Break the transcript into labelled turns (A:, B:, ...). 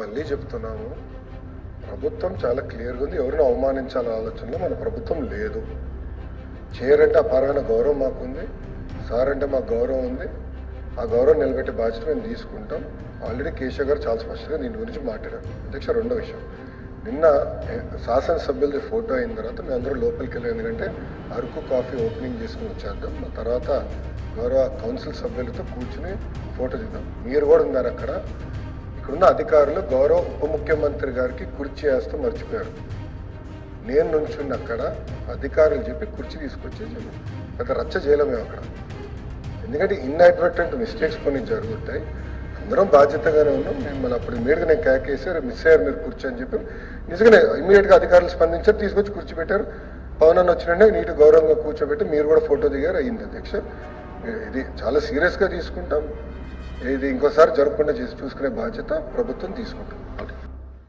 A: మళ్ళీ చెప్తున్నాము, ప్రభుత్వం చాలా క్లియర్గా ఉంది. ఎవరిని అవమానించాల ఆలోచనలో మన ప్రభుత్వం లేదు. చేయరంటే అపారమైన గౌరవం మాకుంది, సార్ అంటే మాకు గౌరవం ఉంది. ఆ గౌరవం నిలబెట్టే బాధ్యత మేము తీసుకుంటాం. ఆల్రెడీ కేశవ్ గారు చాలా స్పష్టంగా దీని గురించి మాట్లాడారు. అధ్యక్ష, రెండో విషయం, నిన్న శాసనసభ్యులది ఫోటో అయిన తర్వాత మేము అందరూ లోపలికి వెళ్ళాం. ఎందుకంటే అరకు కాఫీ ఓపెనింగ్ చేసుకుని వచ్చేద్దాం, ఆ తర్వాత గౌరవ కౌన్సిల్ సభ్యులతో కూర్చుని ఫోటో దిద్దాం. మీరు కూడా ఉన్నారు అక్కడ. ఇక్కడున్న అధికారులు గౌరవ ఉప ముఖ్యమంత్రి గారికి కుర్చీ వేస్తూ మర్చిపోయారు. నేను నుంచున్న అక్కడ అధికారులు చెప్పి కుర్చీ తీసుకొచ్చి పెద్ద రచ్చ చేయలేము అక్కడ. ఎందుకంటే ఇన్అడ్వర్టెంట్ మిస్టేక్స్ కొన్ని జరుగుతాయి. అందరం బాధ్యతగానే ఉన్నాం. మిమ్మల్ని అప్పుడు ఇమీడియట్గా నేను క్యాకేసారు, మిస్ అయ్యారు మీరు కుర్చీ అని చెప్పి నిజంగానే ఇమీడియట్గా అధికారులు స్పందించారు, తీసుకొచ్చి కుర్చీ పెట్టారు. పవన్ అన్న వచ్చినంటే నీటి గౌరవంగా కూర్చోబెట్టి మీరు కూడా ఫోటో దిగారు. అయ్యింది అధ్యక్ష. ఇది చాలా సీరియస్గా తీసుకుంటాం. ఇది ఇంకోసారి జరగకుండా చూసుకునే బాధ్యత ప్రభుత్వం తీసుకుంటాం.